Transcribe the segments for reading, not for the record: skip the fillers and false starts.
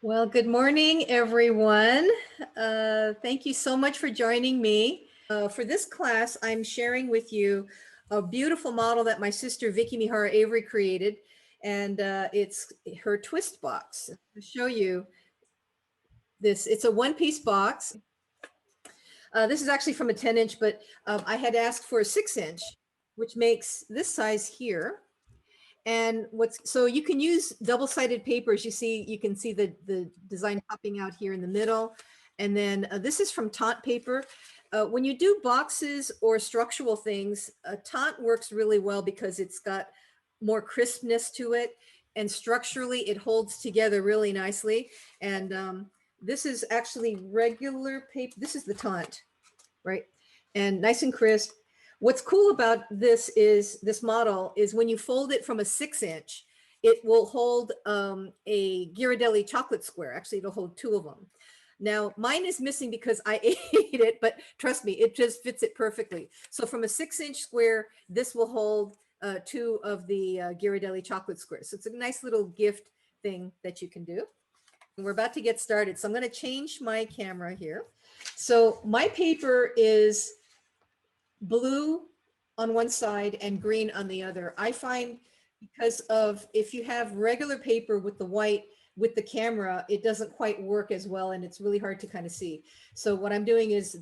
Well, good morning, everyone. Thank you so much for joining me. For this class, I'm sharing with you a beautiful model that my sister, Vicky Mihara Avery, created, and it's her twist box. I'll show you this. It's a one-piece box. This is actually from a 10-inch, but I had asked for a 6-inch, which makes this size here. And so you can use double-sided paper. As you see, you can see the design popping out here in the middle. And then this is from taunt paper. When you do boxes or structural things, taunt works really well because it's got more crispness to it. And structurally, it holds together really nicely. And this is actually regular paper. This is the taunt, right? And nice and crisp. What's cool about this model is when you fold it from a 6-inch, it will hold a Ghirardelli chocolate square. Actually, it'll hold 2 of them. Now, mine is missing because I ate it, but trust me, it just fits it perfectly. So from a 6-inch square, this will hold 2 of the Ghirardelli chocolate squares. So it's a nice little gift thing that you can do. And we're about to get started. So I'm going to change my camera here. So my paper is blue on one side and green on the other. I find because of if you have regular paper with the white with the camera, it doesn't quite work as well and it's really hard to kind of see. So what I'm doing is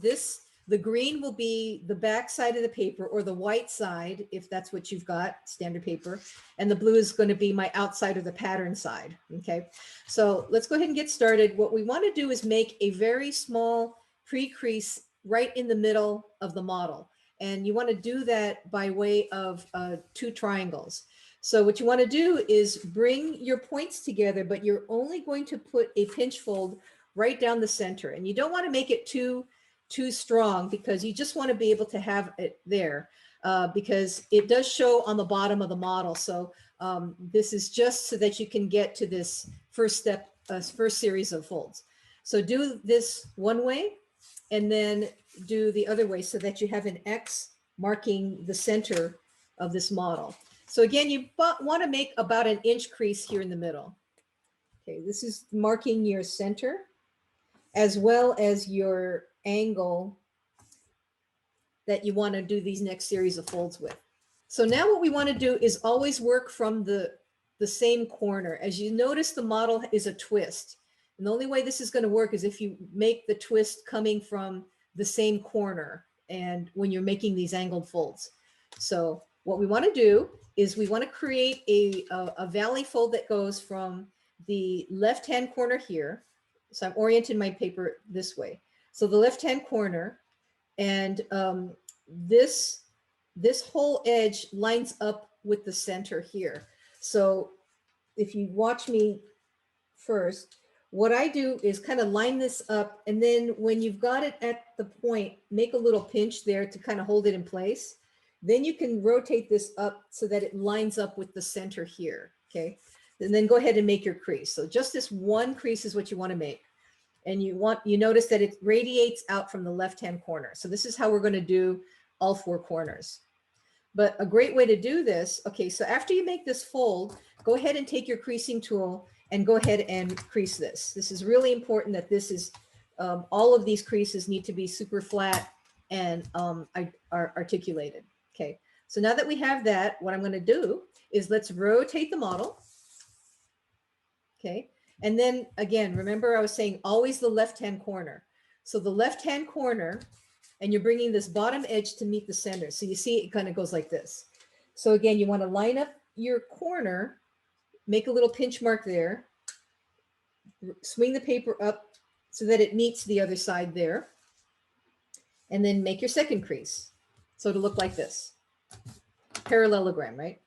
the green will be the back side of the paper or the white side, if that's what you've got, standard paper, and the blue is going to be my outside or the pattern side. Okay, so let's go ahead and get started. What we want to do is make a very small pre-crease right in the middle of the model. And you want to do that by way of 2 triangles. So what you want to do is bring your points together, but you're only going to put a pinch fold right down the center. And you don't want to make it too strong because you just want to be able to have it there because it does show on the bottom of the model. So this is just so that you can get to this first step, first series of folds. So do this one way and then do the other way so that you have an X marking the center of this model. So again, you want to make about an inch crease here in the middle. Okay, this is marking your center as well as your angle that you want to do these next series of folds with. So now what we want to do is always work from the same corner. As you notice, the model is a twist. And the only way this is going to work is if you make the twist coming from the same corner and when you're making these angled folds. So what we want to do is we want to create a valley fold that goes from the left-hand corner here. So I'm orienting my paper this way. So the left-hand corner and this whole edge lines up with the center here. So if you watch me first, what I do is kind of line this up, and then when you've got it at the point, make a little pinch there to kind of hold it in place. Then you can rotate this up so that it lines up with the center here, okay? And then go ahead and make your crease. So just this one crease is what you want to make. And you notice that it radiates out from the left-hand corner. So this is how we're going to do all 4 corners. But a great way to do this, okay, so after you make this fold, go ahead and take your creasing tool and go ahead and crease this. This is really important that this is, all of these creases need to be super flat and are articulated. Okay, so now that we have that, what I'm going to do is let's rotate the model. Okay, and then again, remember I was saying always the left-hand corner. So the left-hand corner, and you're bringing this bottom edge to meet the center. So you see it kind of goes like this. So again, you want to line up your corner, make a little pinch mark there, swing the paper up so that it meets the other side there, and then make your second crease. So to look like this, parallelogram, right?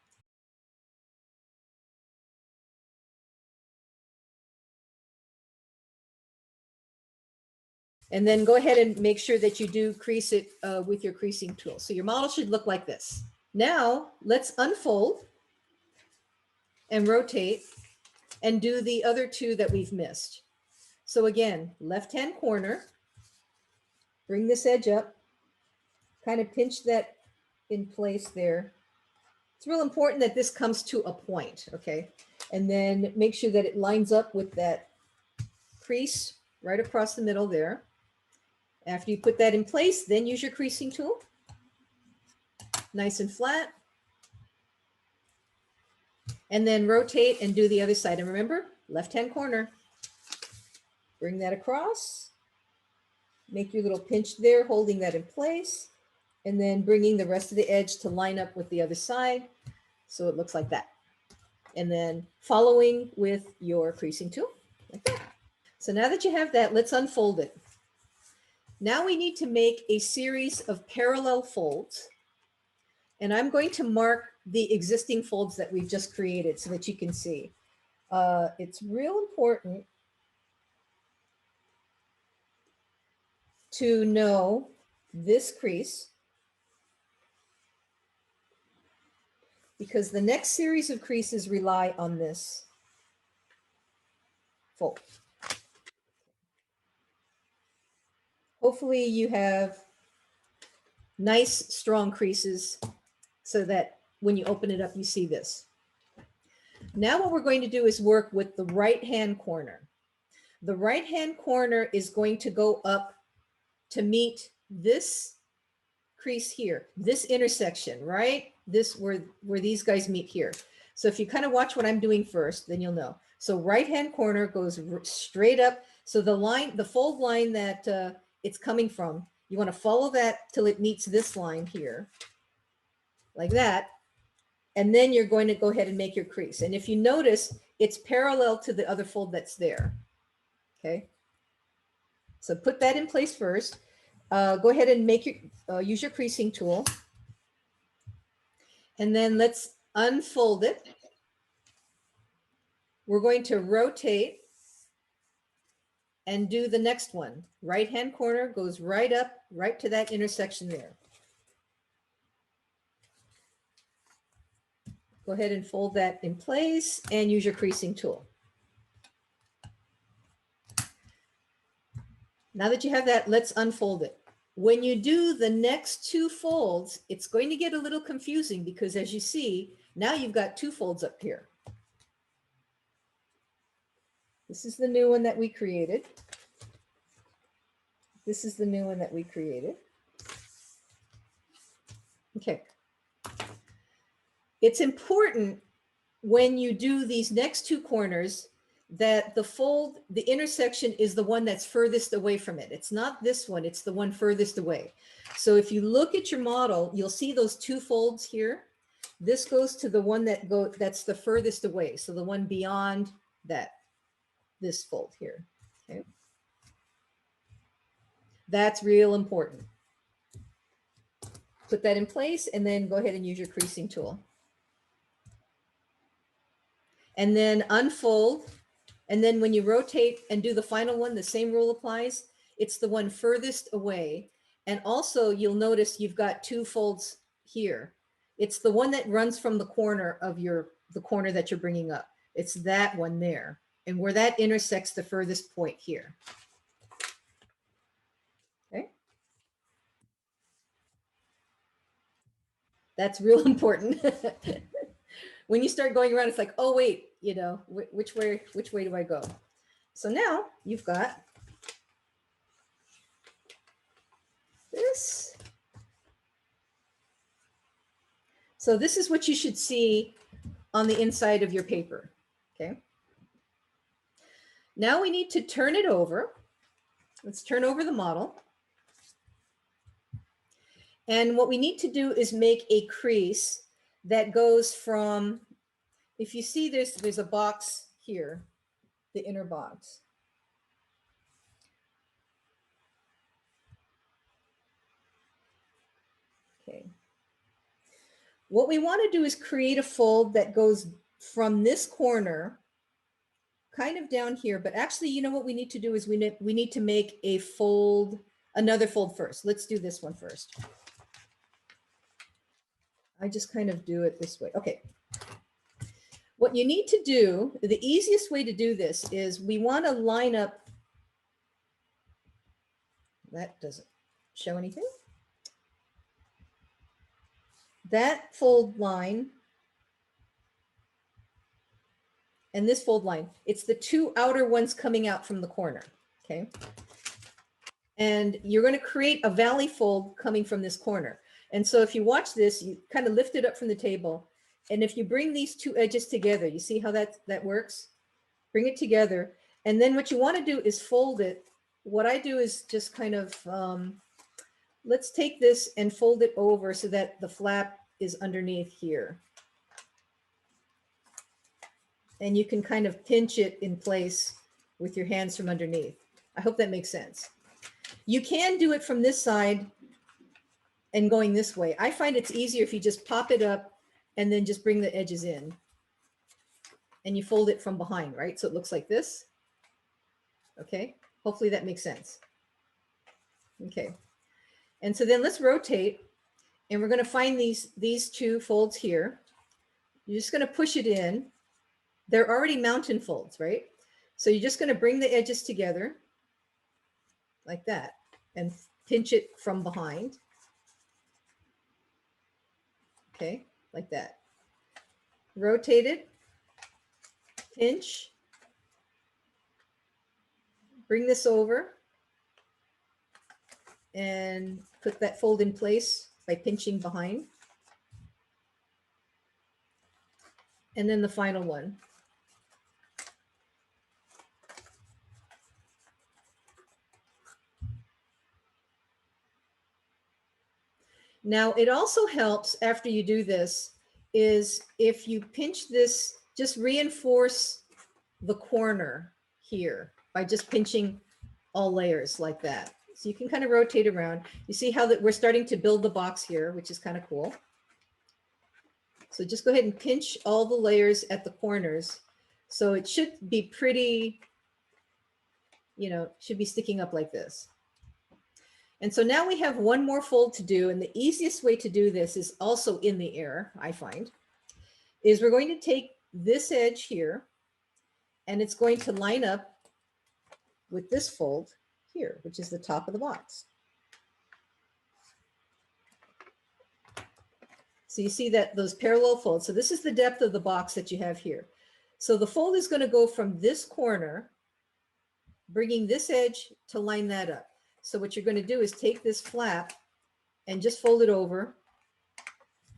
And then go ahead and make sure that you do crease it with your creasing tool. So your model should look like this. Now let's unfold and rotate and do the other 2 that we've missed. So again, left-hand corner, bring this edge up, kind of pinch that in place there. It's real important that this comes to a point, okay? And then make sure that it lines up with that crease right across the middle there. After you put that in place, then use your creasing tool. Nice and flat. And then rotate and do the other side. And remember, left-hand corner. Bring that across. Make your little pinch there, holding that in place. And then bringing the rest of the edge to line up with the other side. So it looks like that. And then following with your creasing tool, like that. So now that you have that, let's unfold it. Now we need to make a series of parallel folds. And I'm going to mark the existing folds that we've just created so that you can see. It's real important to know this crease, because the next series of creases rely on this fold. Hopefully you have nice, strong creases so that when you open it up, you see this. Now what we're going to do is work with the right-hand corner. The right-hand corner is going to go up to meet this crease here, this intersection, right? This where these guys meet here. So if you kind of watch what I'm doing first, then you'll know. So right-hand corner goes straight up. So the line, the fold line that it's coming from, you want to follow that till it meets this line here, like that. And then you're going to go ahead and make your crease. And if you notice, it's parallel to the other fold that's there. Okay. So put that in place first. Go ahead and make your, use your creasing tool. And then let's unfold it. We're going to rotate and do the next one. Right-hand corner goes right up, right to that intersection there. Go ahead and fold that in place and use your creasing tool. Now that you have that, let's unfold it. When you do the next two folds, it's going to get a little confusing because as you see, now you've got two folds up here. This is the new one that we created. This is the new one that we created. Okay. It's important when you do these next two corners that the fold, the intersection is the one that's furthest away from it. It's not this one, it's the one furthest away. So if you look at your model, you'll see those two folds here. This goes to the one that's the furthest away. So the one beyond that, this fold here, okay? That's real important. Put that in place and then go ahead and use your creasing tool. And then unfold. And then when you rotate and do the final one, the same rule applies. It's the one furthest away. And also you'll notice you've got two folds here. It's the one that runs from the corner of the corner that you're bringing up. It's that one there. And where that intersects the furthest point here. Okay. That's real important. When you start going around, it's like, oh, wait, you know, which way do I go? So now you've got this. So this is what you should see on the inside of your paper, okay? Now we need to turn it over. Let's turn over the model. And what we need to do is make a crease that goes from, if you see there's a box here, the inner box. Okay. What we want to do is create a fold that goes from this corner kind of down here, but actually, you know what we need to do is we need to make a fold, another fold first. Let's do this one first. I just kind of do it this way. Okay. What you need to do, the easiest way to do this is we want to line up. That doesn't show anything. That fold line and this fold line. It's the two outer ones coming out from the corner, okay? And you're going to create a valley fold coming from this corner. And so if you watch this, you kind of lift it up from the table. And if you bring these two edges together, you see how that works? Bring it together. And then what you want to do is fold it. What I do is just kind of, let's take this and fold it over so that the flap is underneath here. And you can kind of pinch it in place with your hands from underneath. I hope that makes sense. You can do it from this side and going this way. I find it's easier if you just pop it up and then just bring the edges in. And you fold it from behind, right? So it looks like this. Okay, hopefully that makes sense. Okay, and so then let's rotate, and we're going to find these two folds here. You're just going to push it in. They're already mountain folds, right? So you're just going to bring the edges together like that and pinch it from behind. Okay, like that. Rotate it, pinch, bring this over and put that fold in place by pinching behind. And then the final one. Now, it also helps after you do this is if you pinch this, just reinforce the corner here by just pinching all layers like that. So you can kind of rotate around. You see how that we're starting to build the box here, which is kind of cool. So just go ahead and pinch all the layers at the corners. So it should be pretty, you know, should be sticking up like this. And so now we have one more fold to do. And the easiest way to do this is also in the air, I find, is we're going to take this edge here and it's going to line up with this fold here, which is the top of the box. So you see that those parallel folds. So this is the depth of the box that you have here. So the fold is going to go from this corner, bringing this edge to line that up. So what you're going to do is take this flap and just fold it over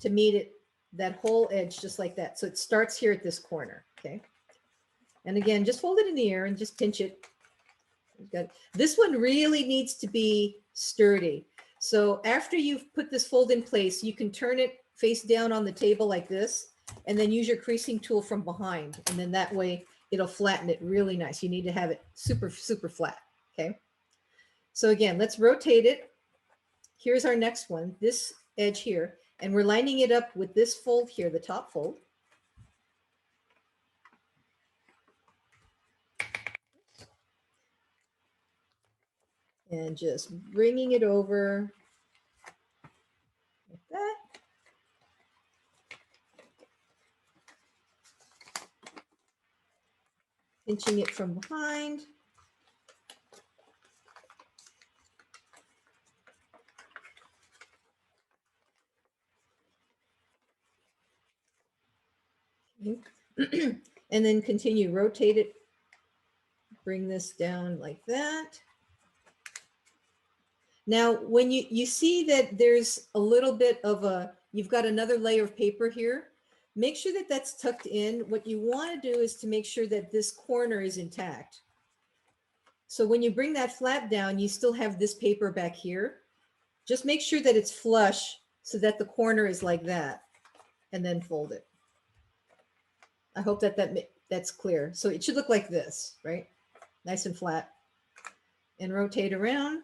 to meet it, that whole edge just like that. So it starts here at this corner, okay? And again, just fold it in the air and just pinch it. This one really needs to be sturdy. So after you've put this fold in place, you can turn it face down on the table like this, and then use your creasing tool from behind. And then that way it'll flatten it really nice. You need to have it super, super flat, okay? So again, let's rotate it. Here's our next one, this edge here, and we're lining it up with this fold here, the top fold. And just bringing it over like that. Pinching it from behind. And then continue, rotate it, bring this down like that. Now, when you see that there's a little bit of you've got another layer of paper here, make sure that that's tucked in. What you want to do is to make sure that this corner is intact. So when you bring that flap down, you still have this paper back here. Just make sure that it's flush so that the corner is like that, and then fold it. I hope that that's clear. So it should look like this, right? Nice and flat. And rotate around.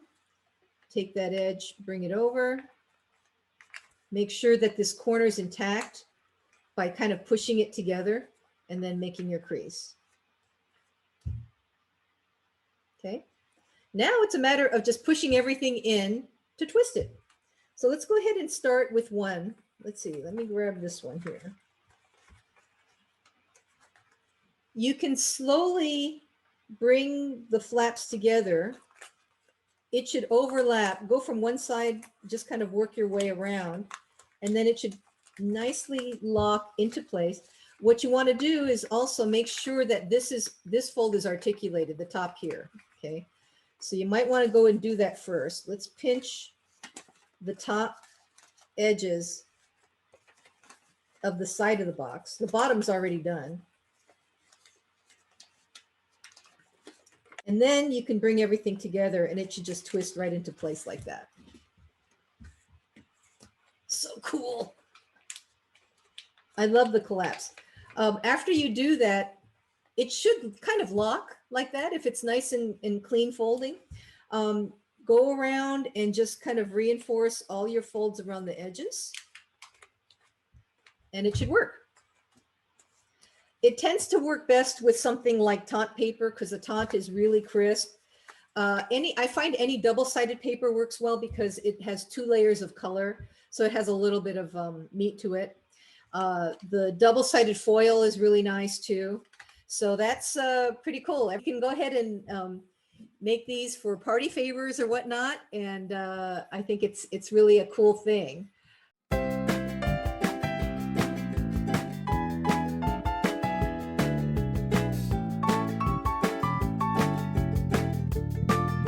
Take that edge, bring it over. Make sure that this corner is intact by kind of pushing it together and then making your crease. Okay. Now it's a matter of just pushing everything in to twist it. So let's go ahead and start with one. Let's see, let me grab this one here. You can slowly bring the flaps together. It should overlap, go from one side, just kind of work your way around, and then it should nicely lock into place. What you want to do is also make sure that this fold is articulated, the top here. Okay. So you might want to go and do that first. Let's pinch the top edges of the side of the box. The bottom's already done. And then you can bring everything together and it should just twist right into place like that. So cool. I love the collapse. After you do that, it should kind of lock like that if it's nice and clean folding. Go around and just kind of reinforce all your folds around the edges. And it should work. It tends to work best with something like taunt paper because the taunt is really crisp. I find any double-sided paper works well because it has 2 layers of color. So it has a little bit of meat to it. The double-sided foil is really nice too. So that's pretty cool. You can go ahead and make these for party favors or whatnot. And I think it's really a cool thing.